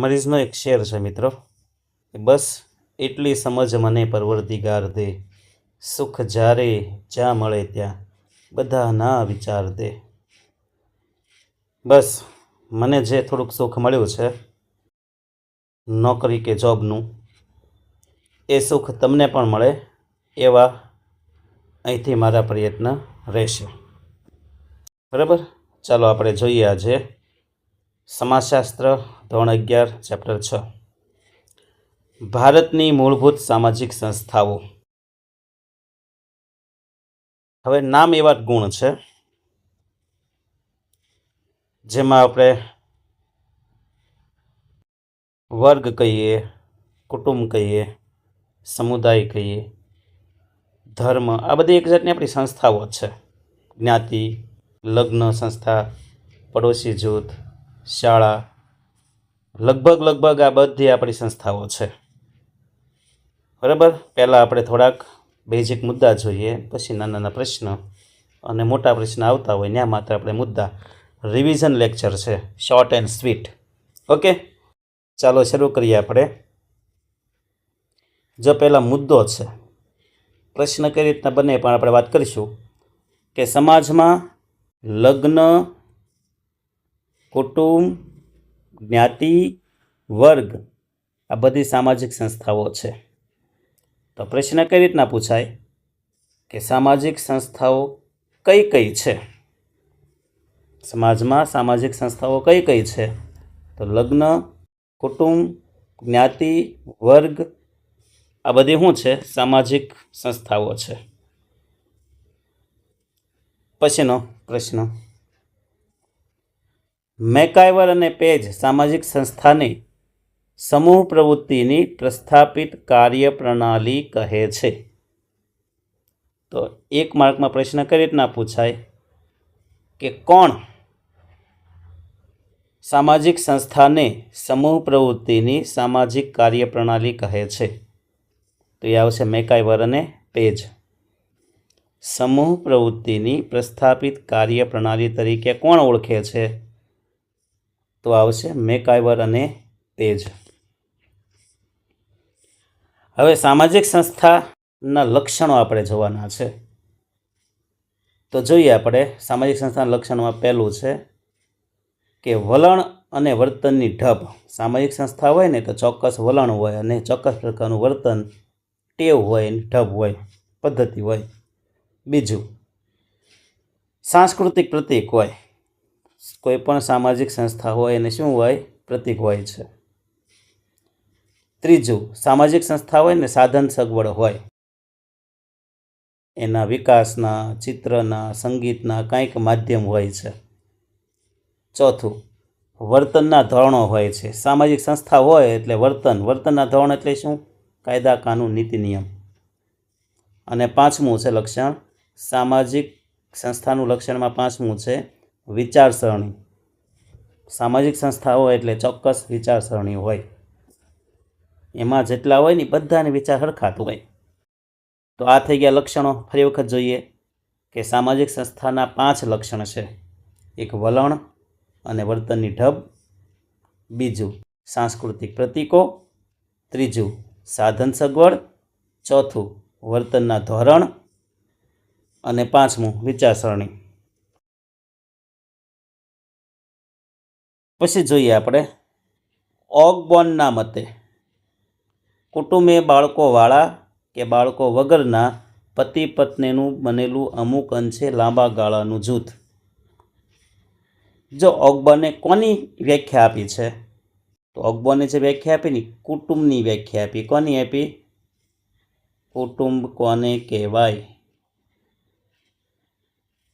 મરીઝનો એક શેર છે મિત્રો, બસ એટલી સમજ મને પરવરદિગાર દે, સુખ જ્યારે જ્યાં મળે ત્યાં બધા ના વિચાર દે. બસ મને જે થોડુંક સુખ મળ્યું છે નોકરી કે જોબનું, એ સુખ તમને પણ મળે એવા અહીંથી મારા પ્રયત્ન રહેશે. બરાબર, ચાલો આપણે જોઈએ આજે સમાજશાસ્ત્ર ધોરણ 11 ચેપ્ટર 6 ભારતની મૂળભૂત સામાજિક સંસ્થાઓ. હવે નામ એવા ગુણ છે જેમાં આપણે વર્ગ કહીએ, કુટુંબ કહીએ, સમુદાય કહીએ, ધર્મ, આ બધી એક જાતની આપણી સંસ્થાઓ છે. જ્ઞાતિ, લગ્ન સંસ્થા, પડોશી જૂથ, શાળા, લગભગ આ બધી આપણી સંસ્થાઓ છે. બરાબર, પહેલાં આપણે થોડાક બેઝિક મુદ્દા જોઈએ, પછી નાના પ્રશ્ન અને મોટા પ્રશ્ન આવતા હોય ત્યાં માત્ર આપણે મુદ્દા. રિવિઝન લેક્ચર છે, શોર્ટ એન્ડ સ્વીટ. ઓકે, ચાલો શરૂ કરીએ આપણે. જો પહેલાં મુદ્દો છે, પ્રશ્ન કઈ રીતના બને પણ આપણે વાત કરીશું કે સમાજમાં લગ્ન, કુટુંબ, જ્ઞાતિ, વર્ગ આ બધી સામાજિક સંસ્થાઓ છે. તો પ્રશ્ન કઈ રીતના પૂછાય કે સામાજિક સંસ્થાઓ કઈ કઈ છે? સમાજમાં સામાજિક સંસ્થાઓ કઈ કઈ છે? તો લગ્ન, કુટુંબ, જ્ઞાતિ, વર્ગ આ બધી શું છે? સામાજિક સંસ્થાઓ છે. પછીનો પ્રશ્ન, મેકાયવર અને પેજ સામાજિક સંસ્થાને સમૂહ પ્રવૃત્તિની પ્રસ્થાપિત કાર્યપ્રણાલી કહે છે. તો એક માર્કમાં પ્રશ્ન કઈ રીતના પૂછાય કે કોણ સામાજિક સંસ્થાને સમૂહ પ્રવૃત્તિની સામાજિક કાર્યપ્રણાલી કહે છે? તો એ આવશે મેકાયવર અને પેજ. સમૂહ પ્રવૃત્તિની પ્રસ્થાપિત કાર્યપ્રણાલી તરીકે કોણ ઓળખે છે? તો આવશે મેકાયવર અને પેજ. હવે સામાજિક સંસ્થાના લક્ષણો આપણે જોવાના છે. તો જોઈએ આપણે સામાજિક સંસ્થાના લક્ષણોમાં પહેલું છે કે વલણ અને વર્તનની ઢબ. સામાજિક સંસ્થા હોય ને તો ચોક્કસ વલણ હોય અને ચોક્કસ પ્રકારનું વર્તન, ટેવ હોય, ઢબ હોય, પદ્ધતિ હોય. બીજું, સાંસ્કૃતિક પ્રતીક હોય. કોઈ પણ સામાજિક સંસ્થા હોય એને શું હોય? પ્રતીક હોય છે. ત્રીજું, સામાજિક સંસ્થા હોય ને સાધન સગવડ હોય, એના વિકાસના, ચિત્રના, સંગીતના કંઈક માધ્યમ હોય છે. ચોથું, વર્તનના ધોરણો હોય છે. સામાજિક સંસ્થા હોય એટલે વર્તનના ધોરણ એટલે શું? કાયદા, કાનૂન, નીતિ, નિયમ. અને પાંચમું છે લક્ષણ, સામાજિક સંસ્થાનું લક્ષણમાં પાંચમું છે વિચારસરણી. સામાજિક સંસ્થા હોય એટલે ચોક્કસ વિચારસરણી હોય. એમાં જેટલા હોય ને બધાને વિચાર હરખાતું હોય. તો આ થઈ ગયા લક્ષણો. ફરી વખત જોઈએ કે સામાજિક સંસ્થાના 5 લક્ષણ છે. એક, વલણ અને વર્તનની ઢબ. બીજું, સાંસ્કૃતિક પ્રતીકો. ત્રીજું, સાધન સગવડ. ચોથું, વર્તનના ધોરણ. અને પાંચમું, વિચારસરણી. પછી જોઈએ આપણે ઓગબોર્નના મતે કુટુંબ એ બાળકોવાળા કે બાળકો વગરના પતિ પત્નીનું બનેલું અમુક અંશે લાંબા ગાળાનું જૂથ. જો ઓગબોર્ને કોની વ્યાખ્યા આપી છે? તો ઓગબોર્ને જે વ્યાખ્યા આપી ને કુટુંબની વ્યાખ્યા આપી. કોની આપી? કુટુંબ કોને કહેવાય?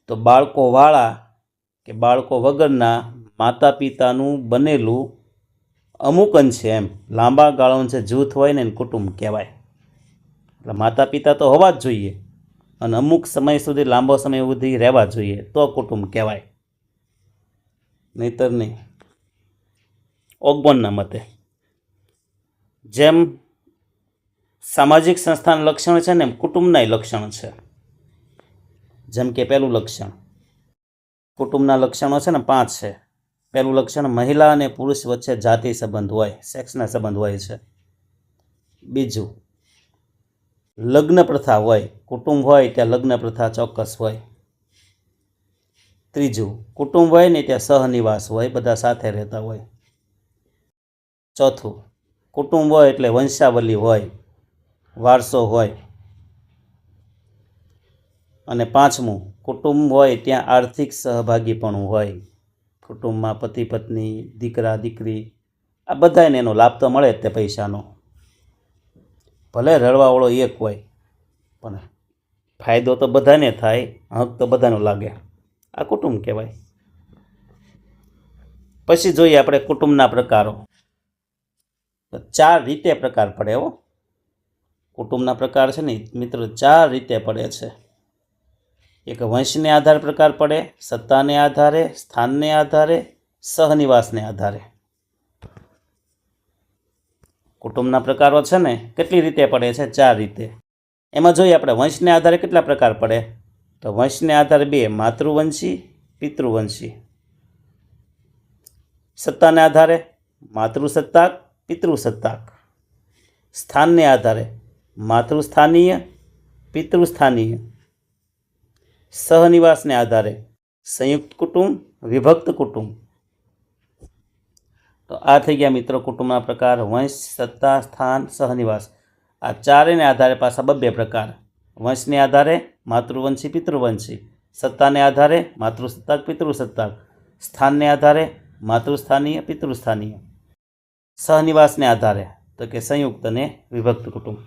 તો બાળકોવાળા કે બાળકો વગરના માતા પિતાનું બનેલું અમુક અંશે એમ લાંબા ગાળાનું જે જૂથ હોય ને એને કુટુંબ કહેવાય. એટલે માતા પિતા તો હોવા જ જોઈએ અને અમુક સમય સુધી, લાંબો સમય સુધી રહેવા જોઈએ તો કુટુંબ કહેવાય, નહીતર નહીં. ઓગબોર્નના મતે જેમ સામાજિક સંસ્થાના લક્ષણ છે ને એમ કુટુંબના લક્ષણ છે. જેમ કે પહેલું લક્ષણ, કુટુંબના લક્ષણો છે ને 5 છે. પહેલું લક્ષણ મહિલા અને પુરુષ વચ્ચે જાતિ સંબંધ હોય, સેક્સના સંબંધ હોય છે. બીજું, લગ્ન પ્રથા હોય, કુટુંબ હોય ત્યાં લગ્ન પ્રથા ચોક્કસ હોય. ત્રીજું, કુટુંબ હોય ને ત્યાં સહનિવાસ હોય, બધા સાથે રહેતા હોય. ચોથું, કુટુંબ હોય એટલે વંશાવલી હોય, વારસો હોય. અને પાંચમું, કુટુંબ હોય ત્યાં આર્થિક સહભાગીપણું હોય. કુટુંબમાં પતિ પત્ની, દીકરા દીકરી, આ બધાને એનો લાભ તો મળે જ તે પૈસાનો. ભલે રળવાવાળો એક હોય પણ ફાયદો તો બધાને થાય, હક તો બધાનો લાગે. આ કુટુંબ કહેવાય. પછી જોઈએ આપણે કુટુંબના પ્રકારો. 4 રીતે પ્રકાર પડે હો. કુટુંબના પ્રકાર છે ને મિત્રો 4 રીતે પડે છે. એક વંશને આધાર પ્રકાર પડે, સત્તાને આધારે, સ્થાનને આધારે, સહનિવાસને આધારે. કુટુંબના પ્રકારો છે ને કેટલી રીતે પડે છે? 4 રીતે. એમાં જોઈએ આપણે વંશને આધારે કેટલા પ્રકાર પડે, તો વંશને આધારે 2, માતૃવંશી, પિતૃવંશી. સત્તાને આધારે માતૃસત્તાક, પિતૃસત્તાક. સ્થાનને આધારે માતૃસ્થાનીય, પિતૃસ્થાનીય. સહનિવાસને આધારે સંયુક્ત કુટુંબ, વિભક્ત કુટુંબ. તો આ થઈ ગયા મિત્રો કુટુંબના પ્રકાર: વંશ, સત્તા, સ્થાન, સહનિવાસ. આ 4ને આધારે પાછા 2 પ્રકાર: વંશને આધારે માતૃવંશી, પિતૃવંશી. સત્તાને આધારે માતૃસત્તાક, પિતૃસત્તાક. સ્થાનને આધારે માતૃસ્થાનીય, પિતૃસ્થાનીય. સહનિવાસને આધારે તો કે સંયુક્ત અને વિભક્ત કુટુંબ.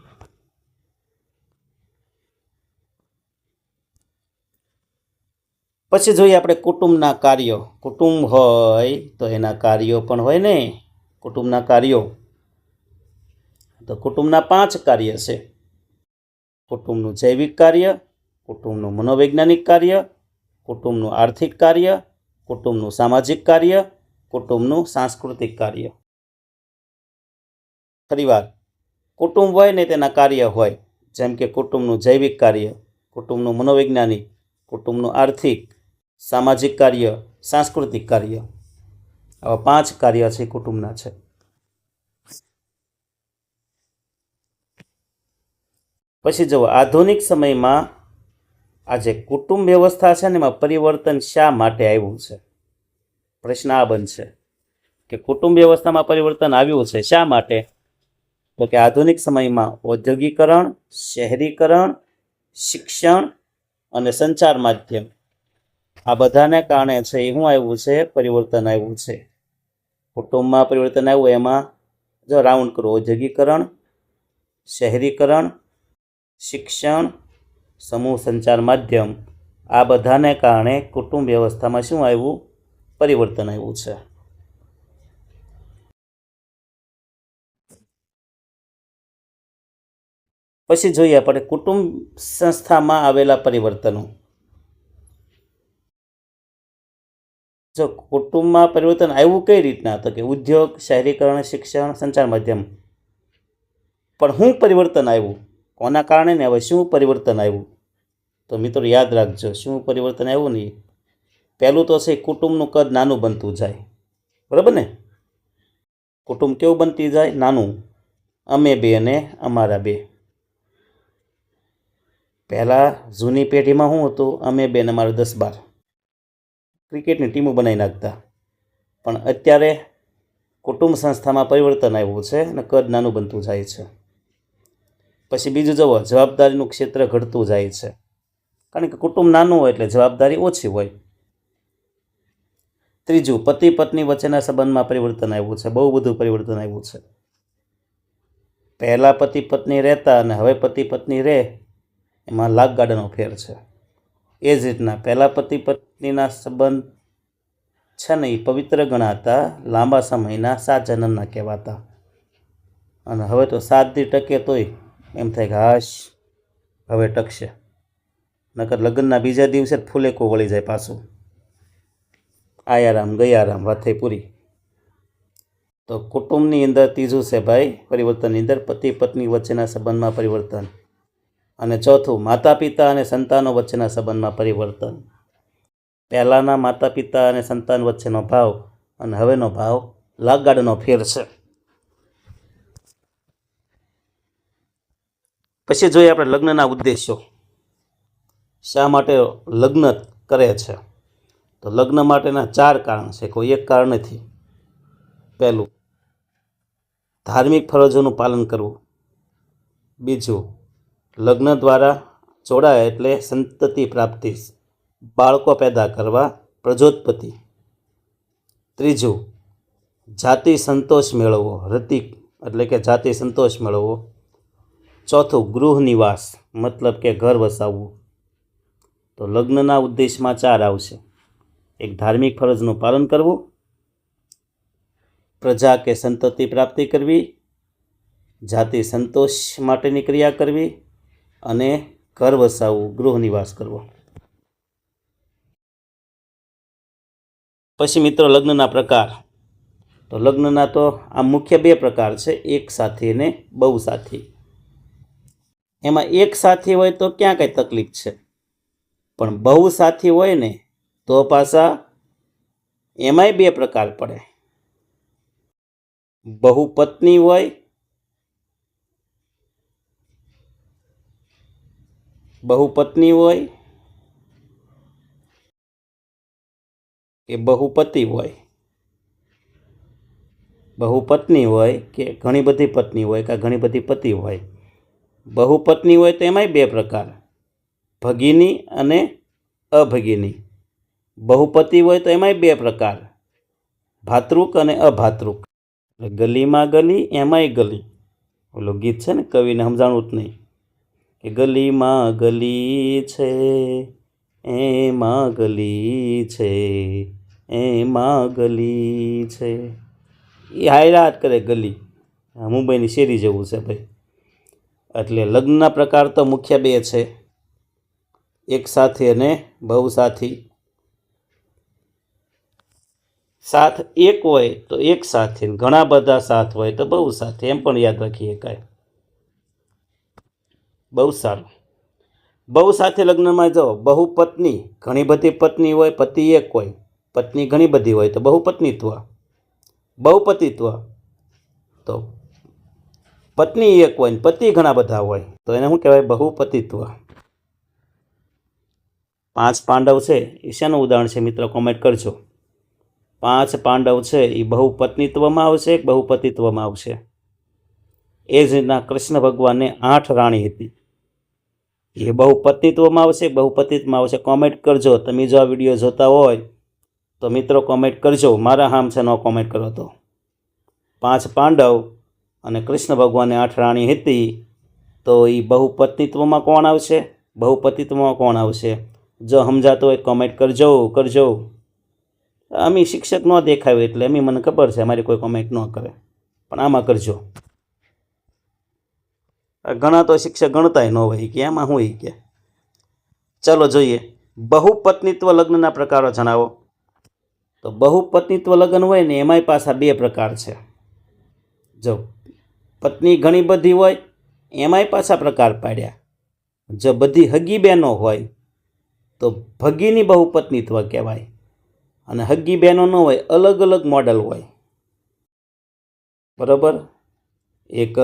પછી જોઈએ આપણે કુટુંબના કાર્યો. કુટુંબ હોય તો એના કાર્યો પણ હોય ને. કુટુંબના કાર્યો તો કુટુંબના 5 કાર્ય છે. કુટુંબનું જૈવિક કાર્ય, કુટુંબનું મનોવૈજ્ઞાનિક કાર્ય, કુટુંબનું આર્થિક કાર્ય, કુટુંબનું સામાજિક કાર્ય, કુટુંબનું સાંસ્કૃતિક કાર્ય. ફરીવાર, કુટુંબ હોય ને તેના કાર્ય હોય, જેમ કે કુટુંબનું જૈવિક કાર્ય, કુટુંબનું મનોવૈજ્ઞાનિક, કુટુંબનું આર્થિક, સામાજિક કાર્ય, સાંસ્કૃતિક કાર્ય. આવા 5 કાર્ય છે કુટુંબના છે. પછી જુઓ, આધુનિક સમયમાં આ જે કુટુંબ વ્યવસ્થા છે ને એમાં પરિવર્તન શા માટે આવ્યું છે? પ્રશ્ન આ બનશે કે કુટુંબ વ્યવસ્થામાં પરિવર્તન આવ્યું છે શા માટે? તો કે આધુનિક સમયમાં ઔદ્યોગિકરણ, શહેરીકરણ, શિક્ષણ અને સંચાર માધ્યમ, આ બધાને કારણે છે એ શું આવ્યું છે? પરિવર્તન આવ્યું છે. કુટુંબમાં પરિવર્તન આવ્યું એમાં જો રાઉન્ડ કરો: ઔદ્યોગિકરણ, શહેરીકરણ, શિક્ષણ, સમૂહ સંચાર માધ્યમ, આ બધાને કારણે કુટુંબ વ્યવસ્થામાં શું આવ્યું? પરિવર્તન આવ્યું છે. પછી જોઈએ આપણે કુટુંબ સંસ્થામાં આવેલા પરિવર્તનો. જો કુટુંબમાં પરિવર્તન આવ્યું કઈ રીતના? તો કે ઉદ્યોગ, શહેરીકરણ, શિક્ષણ, સંચાર માધ્યમ. પણ શું પરિવર્તન આવ્યું? કોના કારણે ને? હવે શું પરિવર્તન આવ્યું? તો મિત્રો યાદ રાખજો, શું પરિવર્તન આવ્યું ને? પહેલું તો છે કુટુંબનું કદ નાનું બનતું જાય. બરાબર ને? કુટુંબ કેવું બનતી જાય? નાનું. અમે 2 અને અમારા 2. પહેલાં જૂની પેઢીમાં શું હતું? અમે 2 અને અમારા 10-12 ક્રિકેટની ટીમો બનાવી નાખતા. પણ અત્યારે કુટુંબ સંસ્થામાં પરિવર્તન આવ્યું છે અને કદ નાનું બનતું જાય છે. પછી બીજું જુઓ, જવાબદારીનું ક્ષેત્ર ઘટતું જાય છે. કારણ કે કુટુંબ નાનું હોય એટલે જવાબદારી ઓછી હોય. ત્રીજું, પતિ પત્ની વચ્ચેના સંબંધમાં પરિવર્તન આવ્યું છે. બહુ બધું પરિવર્તન આવ્યું છે. પહેલાં પતિ પત્ની રહેતા અને હવે પતિ પત્ની રહે એમાં લાખ ગાડાનો ફેર છે. એ જ રીતના પહેલાં પતિ પત્નીના સંબંધ છે ને એ પવિત્ર ગણાતા, લાંબા સમયના 7 જન્મના કહેવાતા. અને હવે તો 7 દી ટકે તોય એમ થાય કે હાશ હવે ટકશે, નકર લગ્નના બીજા દિવસે જ ફૂલેકું વળી જાય પાછું. આયારામ ગયારામ, વાત થઈ પૂરી. તો કુટુંબની અંદર ત્રીજું છે ભાઈ પરિવર્તનની અંદર પતિ પત્ની વચ્ચેના સંબંધમાં પરિવર્તન. અને ચોથું, માતા પિતા અને સંતાનો વચ્ચેના સંબંધમાં પરિવર્તન. પહેલાંના માતા પિતા અને સંતાન વચ્ચેનો ભાવ અને હવેનો ભાવ લાગગાડનો ફેર છે. પછી જોઈએ આપણે લગ્નના ઉદ્દેશો. શા માટે લગ્ન કરે છે? તો લગ્ન માટેના 4 કારણ છે, કોઈ એક કારણ નથી. પહેલું, ધાર્મિક ફરજોનું પાલન કરવું. બીજું, લગ્ન દ્વારા જોડાય એટલે સંતતિ પ્રાપ્તિ, બાળકો પેદા કરવા, પ્રજોત્પત્તિ. ત્રીજું, જાતિ સંતોષ મેળવવો, રતિક એટલે કે જાતિ સંતોષ મેળવવો. ચોથું, ગૃહ નિવાસ મતલબ કે ઘર વસાવવું. તો લગ્નના ઉદ્દેશમાં 4 આવશે. એક, ધાર્મિક ફરજનું પાલન કરવું, પ્રજા કે સંતતિ પ્રાપ્તિ કરવી, જાતિ સંતોષ માટેની ક્રિયા કરવી અને ઘર વસાવવું, ગૃહ નિવાસ કરવો. પછી મિત્રો લગ્નના પ્રકાર. તો લગ્નના તો આ મુખ્ય 2 પ્રકાર છે, એક સાથી અને બહુ સાથી. એમાં એક સાથી હોય તો ક્યાં કંઈ તકલીફ છે, પણ બહુ સાથી હોય ને તો પાછા એમાંય 2 પ્રકાર પડે. બહુ પત્ની હોય, કે બહુપતિ હોય. બહુપત્ની હોય કે ઘણી બધી પત્ની હોય કે ઘણી બધી પતિ હોય. બહુપત્ની હોય તો એમાંય 2 પ્રકાર, ભગિની અને અભગિની. બહુપતિ હોય તો એમાંય 2 પ્રકાર, ભાતૃક અને અભાતૃક. ગલીમાં ગલી એમાંય ગલી. ઓલું ગીત છે ને, કવિને સમજાણું જ નહીં કે ગલીમાં ગલી છે એમાં ગલી છે, એમાં ગલી છે. એ હાયરાત કરે ગલી. મુંબઈની શેરી જેવું છે ભાઈ. એટલે લગ્નના પ્રકાર તો મુખ્ય 2 છે, એક સાથી અને બહુ સાથી. સાથ એક હોય તો એક સાથી, ઘણા બધા સાથ હોય તો બહુ સાથી, એમ પણ યાદ રાખીએ કાંઈ. બહુ સારું. બહુ સાથે લગ્નમાં જો બહુપત્ની, ઘણી બધી પત્ની હોય, પતિ એક હોય, પત્ની ઘણી બધી હોય તો બહુપત્નીત્વ. બહુપતિત્વ તો પત્ની એક હોય ને પતિ ઘણા બધા હોય તો એને શું કહેવાય? બહુપતિત્વ. 5 પાંડવ છે એ શેનું ઉદાહરણ છે મિત્રો? કોમેન્ટ કરજો. 5 પાંડવ છે એ બહુપત્નીત્વમાં આવશે કે બહુપતિત્વમાં આવશે? એ જ રીતના કૃષ્ણ ભગવાનને 8 રાણી હતી, એ બહુપતિત્વમાં આવશે બહુપતિત્વમાં આવશે? કોમેન્ટ કરજો. તમે જો આ વિડીયો જોતા હોય તો મિત્રો કોમેન્ટ કરજો. મારા હામ છે ન કોમેન્ટ કરો તો. 5 પાંડવ અને કૃષ્ણ ભગવાનને 8 રાણી હતી, તો એ બહુપત્નીત્વમાં કોણ આવશે? બહુપતિત્વમાં કોણ આવશે? જો સમજાતો હોય કોમેન્ટ કરજો. અમે શિક્ષક ન દેખાય એટલે અમે, મને ખબર છે અમારી કોઈ કોમેન્ટ ન કરે, પણ આમાં કરજો. ઘણા તો શિક્ષક ગણતાય ન હોય કે એમાં હું કે. ચાલો જોઈએ, બહુપત્નીત્વ લગ્નના પ્રકારો જણાવો. તો બહુપત્નીત્વ લગ્ન હોય ને એમાંય પાછા 2 પ્રકાર છે. જો પત્ની ઘણી બધી હોય એમાંય પાછા પ્રકાર પાડ્યા. જો બધી હગી બહેનો હોય તો ભગીની બહુપત્નીત્વ કહેવાય, અને હગી બહેનો ન હોય, અલગ અલગ મોડલ હોય. બરાબર? એક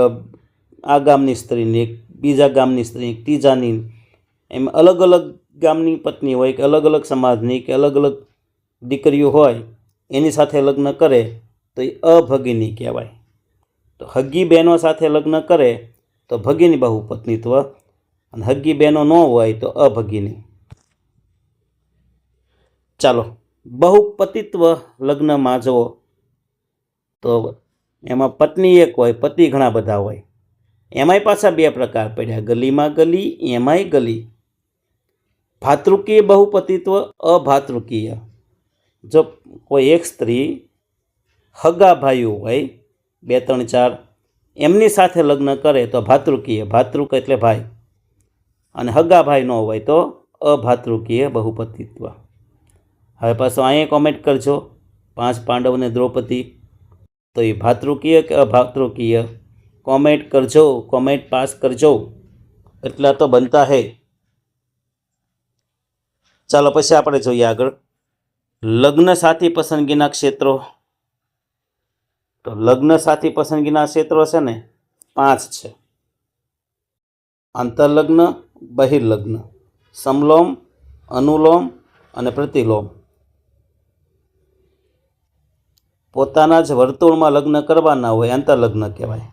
આ ગામની સ્ત્રીની, એક બીજા ગામની સ્ત્રી, એક ત્રીજાની, એમ અલગ અલગ ગામની પત્ની હોય કે અલગ અલગ સમાજની કે અલગ અલગ દીકરીઓ હોય, એની સાથે લગ્ન કરે તો એ અભગિની કહેવાય. તો હગી બહેનો સાથે લગ્ન કરે તો ભગીની બહુપત્નીત્વ, અને હગી બહેનો ન હોય તો અભગિની. ચાલો, બહુપતિત્વ લગ્નમાં જુઓ તો એમાં પત્ની એક હોય, પતિ ઘણા બધા હોય. એમાંય પાછા 2 પ્રકાર પડ્યા, ગલીમાં ગલી એમાંય ગલી. ભાતૃકીય બહુપતિત્વ, અભાતૃકીય. જો કોઈ એક સ્ત્રી હગા ભાઈઓ હોય 2 3 4, એમની સાથે લગ્ન કરે તો ભાતૃકીય, ભાતૃક એટલે ભાઈ, અને હગા ભાઈ ન હોય તો અભાતૃકીય બહુપતિત્વ. હવે પાછો અહીંયા કોમેન્ટ કરજો, 5 પાંડવ ને દ્રૌપદી, તો એ ભાતૃકીય કે અભાતૃકીય? કોમેન્ટ કરજો, કોમેન્ટ પાસ કરજો, એટલા તો બનતા હે. ચાલો પછી આપણે જોઈએ આગળ લગ્ન સાથી પસંદગીના ક્ષેત્રો. તો લગ્ન સાથી પસંદગીના ક્ષેત્રો છે ને 5 છે. આંતરલગ્ન, બહિર્લગ્ન, સમલોમ, અનુલોમ અને પ્રતિલોમ. પોતાના જ વર્તુળમાં લગ્ન કરવાના હોય આંતરલગ્ન કહેવાય.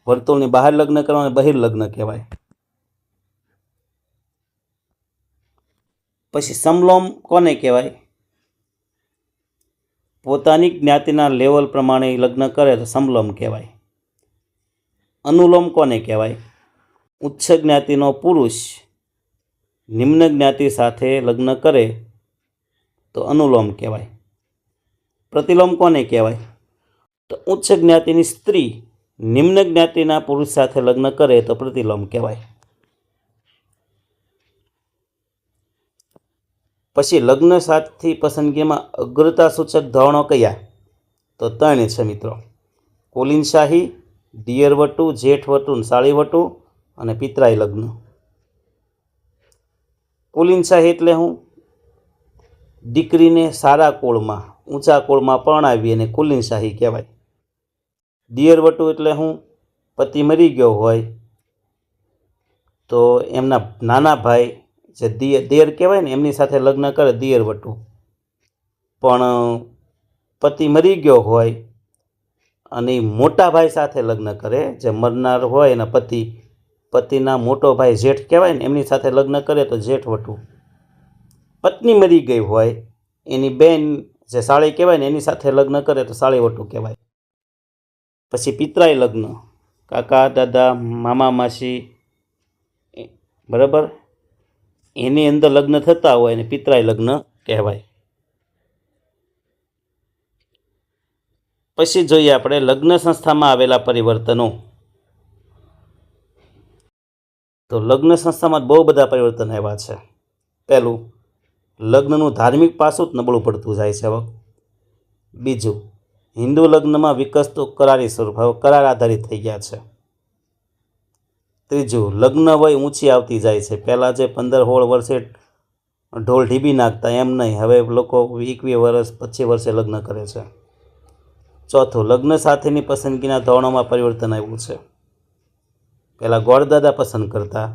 વર્તુળની બહાર લગ્ન કરવાના બહિર્લગ્ન કહેવાય. પછી સમલોમ કોને કહેવાય? પોતાની જ્ઞાતિના લેવલ પ્રમાણે લગ્ન કરે તો સમલોમ કહેવાય. અનુલોમ કોને કહેવાય? ઉચ્ચ જ્ઞાતિનો પુરુષ નિમ્ન જ્ઞાતિ સાથે લગ્ન કરે તો અનુલોમ કહેવાય. પ્રતિલોમ કોને કહેવાય? તો ઉચ્ચ જ્ઞાતિની સ્ત્રી નિમ્ન જ્ઞાતિના પુરુષ સાથે લગ્ન કરે તો પ્રતિલોમ કહેવાય. પછી લગ્ન સાથી પસંદગીમાં અગ્રતા સૂચક ધોરણો કયા? તો 3 છે મિત્રો. કુલીનશાહી, દિયરવટુ, જેઠવટુ, સાળીવટુ અને પિતરાઈ લગ્ન. કુલીનશાહી એટલે હું? દીકરીને સારા કુળમાં, ઊંચા કુળમાં પરણાવી અને કુલીનશાહી કહેવાય. દિયરવટુ એટલે હું? પતિ મરી ગયો હોય તો એમના નાના ભાઈ જે દેર કહેવાય ને એમની સાથે લગ્ન કરે દિયરવટુ. પણ પતિ મરી ગયો હોય અને મોટા ભાઈ સાથે લગ્ન કરે, જે મરનાર હોય એના પતિના મોટો ભાઈ જેઠ કહેવાય ને એમની સાથે લગ્ન કરે તો જેઠવટુ. પત્ની મરી ગઈ હોય એની બેન જે સાળી કહેવાય ને એની સાથે લગ્ન કરે તો સાળીવટુ કહેવાય. પછી પિતરાઈ લગ્ન, કાકા દાદા મામા માસી બરાબર એની અંદર લગ્ન થતા હોય ને પિતરાઈ લગ્ન કહેવાય. પછી જોઈએ આપણે લગ્ન સંસ્થામાં આવેલા પરિવર્તનો. તો લગ્ન સંસ્થામાં બહુ બધા પરિવર્તન આવ્યા છે. પહેલું, લગ્નનું ધાર્મિક પાસું જ નબળું પડતું જાય છે હવે. બીજું, હિન્દુ લગ્નમાં વિકસતું કરારી સ્વરૂપ હવે કરાર આધારિત થઈ ગયા છે. ત્રીજું, લગ્ન વય ઊંચી આવતી જાય છે. પહેલાં જે 15-16 વર્ષે ઢોલ ઢીબી નાખતા એમ નહીં, હવે લોકો 21 વર્ષ 25 વર્ષે લગ્ન કરે છે. ચોથું, લગ્ન સાથેની પસંદગીના ધોરણોમાં પરિવર્તન આવ્યું છે. પહેલાં ગોળદાદા પસંદ કરતા,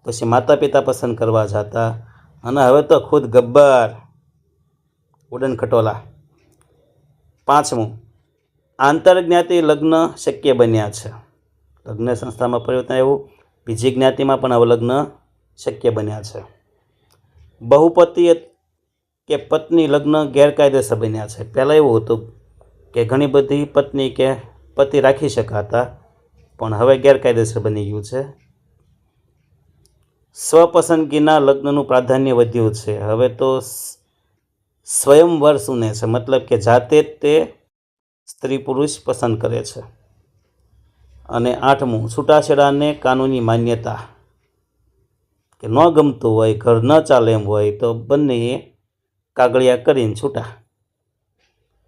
પછી માતા પિતા પસંદ કરવા જતા અને હવે તો ખુદ ગબ્બર ઉડન ખટોલા. પાંચમું, આંતરજ્ઞાતિ લગ્ન શક્ય બન્યા છે. લગ્ન સંસ્થામાં પરિવર્તન આવ્યું, બીજી જ્ઞાતિમાં પણ હવે લગ્ન શક્ય બન્યા છે. બહુપતિ કે પત્ની લગ્ન ગેરકાયદેસર બન્યા છે. પહેલાં એવું હતું કે ઘણી બધી પત્ની કે પતિ રાખી શકાતા, પણ હવે ગેરકાયદેસર બની ગયું છે. સ્વપસંદગીના લગ્નનું પ્રાધાન્ય વધ્યું છે. હવે તો સ્વયંવર સુને છે, મતલબ કે જાતે જ તે સ્ત્રી પુરુષ પસંદ કરે છે. અને આઠમું, છૂટાછેડાને કાનૂની માન્યતા, કે ન ગમતું હોય, ઘર ન ચાલે એમ હોય તો બંનેએ કાગળિયા કરીને છૂટા.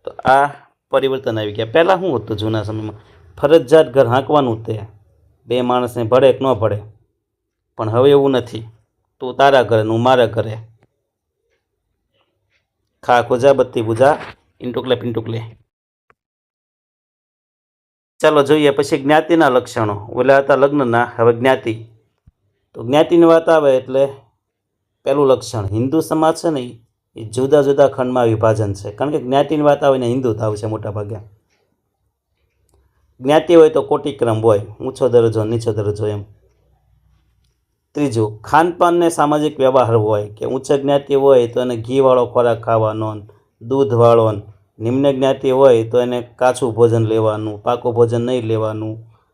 તો આ પરિવર્તન આવી ગયા. પહેલાં શું હતું જૂના સમયમાં? ફરજિયાત ઘર હાંકવાનું, તે 2 માણસને ભળે કે ન ભળે. પણ હવે એવું નથી. તું તારા ઘરે હું મારા ઘરે, ખા ખોજા બત્તી બુજા ઇન્ટુકલે પિન્ટુકલે. ચાલો જોઈએ પછી જ્ઞાતિના લક્ષણો. ઓલા હતા લગ્નના, હવે જ્ઞાતિ. તો જ્ઞાતિની વાત આવે એટલે પહેલું લક્ષણ, હિન્દુ સમાજ છે ને એ જુદા જુદા ખંડમાં વિભાજન છે. કારણ કે જ્ઞાતિની વાત આવે ને હિન્દુ થાવ છે મોટા ભાગે. જ્ઞાતિ હોય તો કોટિક્રમ હોય, ઊંચો દરજ્જો નીચો દરજ્જો એમ. ત્રીજું, ખાનપાન ને સામાજિક વ્યવહાર હોય, કે ઉચ્ચ જ્ઞાતિ હોય તો એને ઘીવાળો ખોરાક ખાવાનો, દૂધવાળો. નિમ્ન જ્ઞાતિ હોય તો એને કાચું ભોજન લેવાનું, પાકું ભોજન નહીં લેવાનું.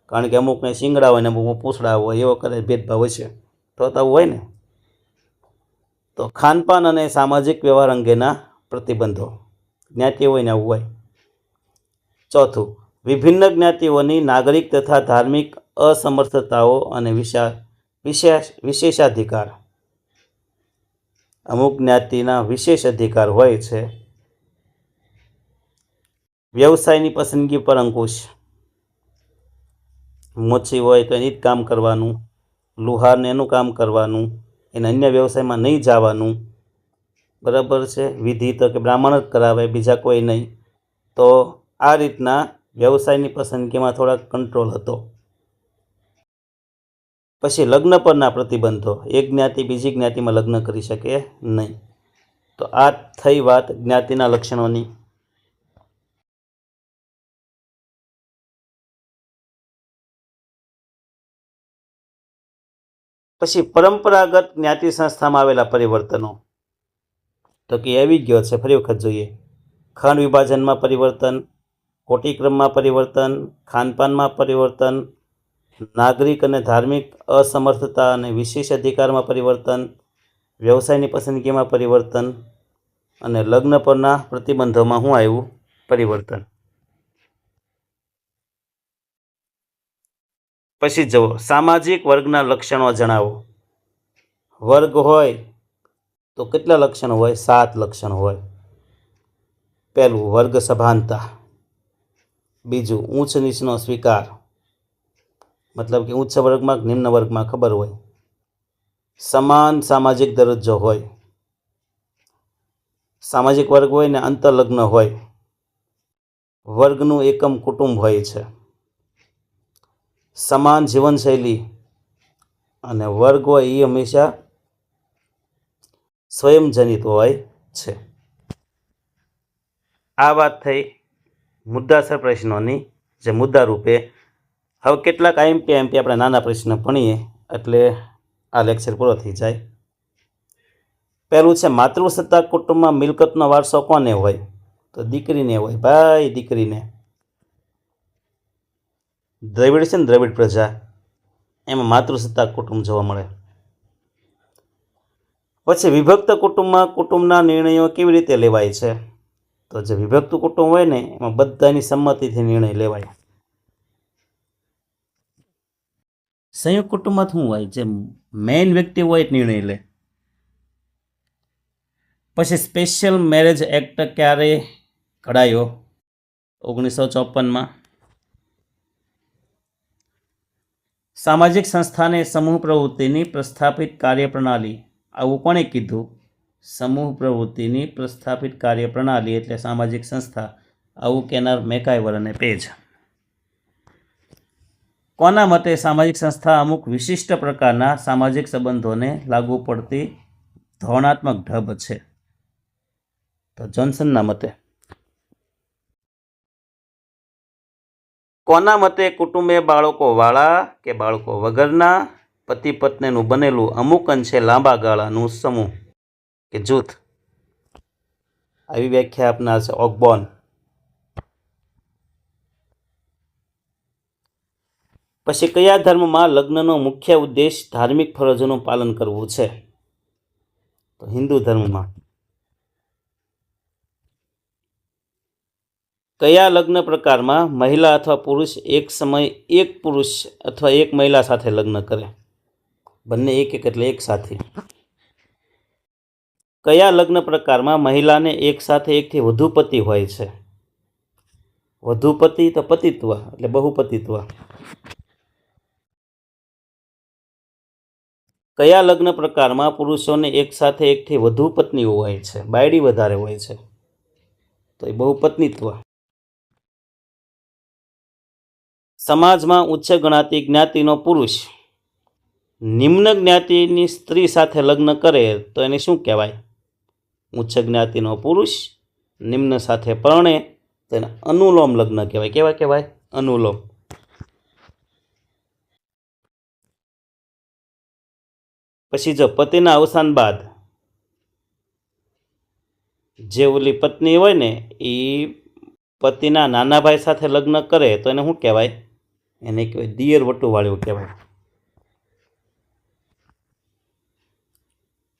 કારણ કે અમુકને શિંગડા હોય ને અમુક પૂછડા હોય, એવો કરે ભેદભાવ હશે તો આવું હોય ને. તો ખાનપાન અને સામાજિક વ્યવહાર અંગેના પ્રતિબંધો જ્ઞાતિ હોય ને આવું હોય. ચોથું, વિભિન્ન જ્ઞાતિઓની નાગરિક તથા ધાર્મિક અસમર્થતાઓ અને વિશેષાધિકાર. અમુક જ્ઞાતિના વિશેષ અધિકાર હોય છે. વ્યવસાયની પસંદગી પર અંકુશ. મોચી હોય તો એની જ કામ કરવાનું, લુહારને એનું કામ કરવાનું, એને અન્ય વ્યવસાયમાં નહીં જવાનું. બરાબર છે. વિધિ તો કે બ્રાહ્મણ જ કરાવે, બીજા કોઈ નહીં. તો આ રીતના વ્યવસાયની પસંદગીમાં થોડાક કંટ્રોલ હતો. પછી લગ્ન પરના પ્રતિબંધો. એક જ્ઞાતિ બીજી જ્ઞાતિમાં લગ્ન કરી શકે નહીં. તો આ થઈ વાત જ્ઞાતિના લક્ષણોની. પછી પરંપરાગત જ્ઞાતિ સંસ્થામાં આવેલા પરિવર્તનો. તો કે આવી ગયો છે, ફરી વખત જોઈએ. ખંડ વિભાજનમાં પરિવર્તન, કોટિક્રમમાં પરિવર્તન, ખાનપાનમાં પરિવર્તન, નાગરિક અને ધાર્મિક અસમર્થતા અને વિશેષ અધિકારમાં પરિવર્તન, વ્યવસાયની પસંદગીમાં પરિવર્તન અને લગ્ન પરના પ્રતિબંધોમાં શું આવ્યું? પરિવર્તન. પછી જુઓ, સામાજિક વર્ગના લક્ષણો જણાવો. વર્ગ હોય તો કેટલા લક્ષણો હોય? 7 લક્ષણો હોય. પહેલું, વર્ગ સભાનતા. બીજું, ઊંચ નીચનો સ્વીકાર, મતલબ કે ઉચ્ચ વર્ગમાં નિમ્ન વર્ગમાં ખબર હોય. સમાન સામાજિક દરજ્જો હોય. સામાજિક વર્ગ હોય ને અંતરલગ્ન હોય. વર્ગનું એકમ કુટુંબ હોય છે. સમાન જીવનશૈલી અને વર્ગ હોય એ હંમેશા સ્વયંજનિત હોય છે. આ વાત થઈ મુદ્દાસર પ્રશ્નોની, જે મુદ્દા રૂપે. હવે કેટલાક આઈએમપી આપણે નાના પ્રશ્ન ભણીએ એટલે આ લેક્ચર પૂરો થઈ જાય. પહેલું છે, માતૃસત્તાક કુટુંબમાં મિલકતનો વારસો કોને હોય? તો દીકરીને હોય, ભાઈ દીકરીને. દ્રવિડ છે ને, દ્રવિડ પ્રજા, એમાં માતૃસત્તાક કુટુંબ જોવા મળે. પછી વિભક્ત કુટુંબમાં કુટુંબના નિર્ણયો કેવી રીતે લેવાય છે? તો જે વિભક્ત કુટુંબ હોય ને એમાં બધાની સંમતિથી નિર્ણય લેવાય. સંયુક્ત કુટુંબમાં શું હોય? જે મેઇન વ્યક્તિ હોય નિર્ણય લે. પછી સ્પેશિયલ મેરેજ એક્ટ ક્યારે ઘડાયો? 1954માં. સામાજિક સંસ્થાને સમૂહ પ્રવૃત્તિની પ્રસ્થાપિત કાર્યપ્રણાલી, આવું કોણે કીધું? સમૂહ પ્રવૃત્તિની પ્રસ્થાપિત કાર્યપ્રણાલી એટલે સામાજિક સંસ્થા, આવું કહેનાર મેકાઈવર અને પેજ. કોના મતે સામાજિક સંસ્થા અમુક વિશિષ્ટ પ્રકારના સામાજિક સંબંધોને લાગુ પડતી ધોરણાત્મક ઢબ છે? તો જોન્સનના મતે. કોના મતે કુટુંબે બાળકો વાળા કે બાળકો વગરના પતિ પત્નીનું બનેલું અમુક અંશે લાંબા ગાળાનું સમૂહ કે જૂથ? આવી વ્યાખ્યા આપનાર છે ઓકબોર્ન. પછી કયા ધર્મમાં લગ્નનો મુખ્ય ઉદ્દેશ ધાર્મિક ફરજોનું પાલન કરવું છે? તો હિન્દુ ધર્મમાં. કયા લગ્ન પ્રકારમાં મહિલા અથવા પુરુષ એક સમય એક પુરુષ અથવા એક મહિલા સાથે લગ્ન કરે? બંને એક એટલે એક સાથે. કયા લગ્ન પ્રકારમાં મહિલાને એક સાથે એકથી વધુ પતિ હોય છે? વધુ પતિ તો પતિત્વ એટલે બહુપતિત્વ. કયા લગ્ન પ્રકારમાં પુરુષોને એક સાથે એકથી વધુ પત્નીઓ હોય છે? બાયડી વધારે હોય છે તો એ બહુપત્નીત્વ. સમાજમાં ઉચ્ચ ગણાતી જ્ઞાતિનો પુરુષ નિમ્ન જ્ઞાતિની સ્ત્રી સાથે લગ્ન કરે તો એને શું કહેવાય? ઉચ્ચ જ્ઞાતિનો પુરુષ નિમ્ન સાથે પરણે તો એને અનુલોમ લગ્ન કહેવાય. કેવા કહેવાય? અનુલોમ. પછી જો પતિના અવસાન બાદ જે ઓલી પત્ની હોય ને એ પતિના નાના ભાઈ સાથે લગ્ન કરે તો એને શું કહેવાય? એને કહેવાય દિયર વટુવાળ્યું કહેવાય.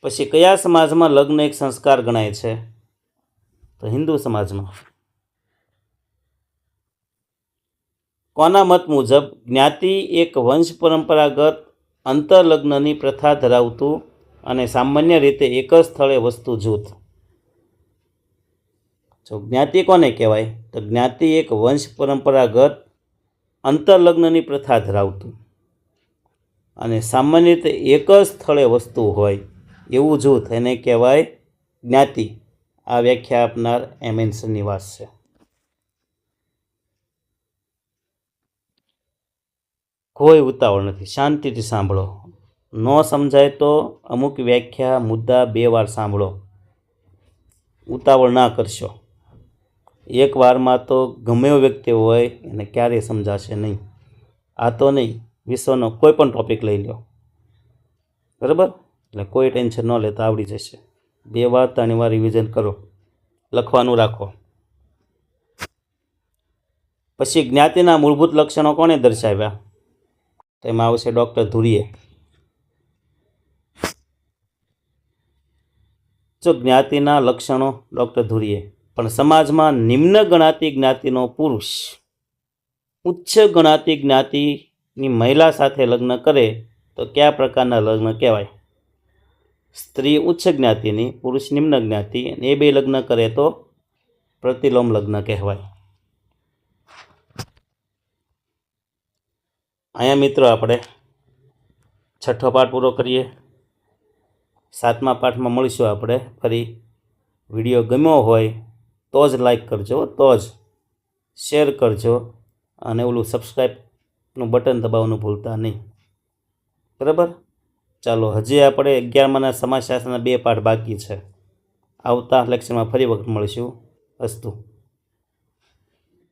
પછી કયા સમાજમાં લગ્ન એક સંસ્કાર ગણાય છે? તો હિન્દુ સમાજમાં. કોના મત મુજબ જ્ઞાતિ એક વંશ પરંપરાગત અંતરલગ્નની પ્રથા ધરાવતું અને સામાન્ય રીતે એક જ સ્થળે વસતું જૂથ? જો જ્ઞાતિ કોને કહેવાય? તો જ્ઞાતિ એક વંશ પરંપરાગત અંતરલગ્નની પ્રથા ધરાવતું અને સામાન્ય રીતે એક જ સ્થળે વસતું હોય એવું જૂથ એને કહેવાય જ્ઞાતિ. આ વ્યાખ્યા આપનાર એમ.એન. શ્રીનિવાસ છે. કોઈ ઉતાવળ નથી, શાંતિથી સાંભળો. ન સમજાય તો અમુક વ્યાખ્યા મુદ્દા 2 વાર સાંભળો. ઉતાવળ ના કરશો. એક વારમાં તો ગમે એવો વ્યક્તિ હોય એને ક્યારેય સમજાશે નહીં. આ તો નહીં, વિશ્વનો કોઈ પણ ટૉપિક લઈ લો, બરાબર? એટલે કોઈ ટેન્શન ન લેતા આવડી જશે. 2 વાર 3 વાર રિવિઝન કરો, લખવાનું રાખો. પછી જ્ઞાતિના મૂળભૂત લક્ષણો કોણે દર્શાવ્યા? તો એમાં આવશે ડૉક્ટર ધુરીએ. જો જ્ઞાતિના લક્ષણો ડૉક્ટર ધુરીએ. પણ સમાજમાં નિમ્ન ગણાતી જ્ઞાતિનો પુરુષ ઉચ્ચ ગણાતી જ્ઞાતિની મહિલા સાથે લગ્ન કરે તો કયા પ્રકારના લગ્ન કહેવાય? સ્ત્રી ઉચ્ચ જ્ઞાતિની, પુરુષ નિમ્ન જ્ઞાતિ, અને એ બે લગ્ન કરે તો પ્રતિલોમ લગ્ન કહેવાય. અહીંયા મિત્રો આપણે 6ઠ્ઠો પાઠ પૂરો કરીએ. 7મા પાઠમાં મળીશું આપણે ફરી. વિડીયો ગમ્યો હોય તો જ લાઈક કરજો, તો જ શેર કરજો, અને ઓલું સબસ્ક્રાઈબનું બટન દબાવવાનું ભૂલતા નહીં, બરાબર? ચાલો, હજી આપણે 11માના સમાજશાસ્ત્રના 2 પાઠ બાકી છે. આવતા લેક્ચરમાં ફરી વખત મળીશું. અસ્તુ.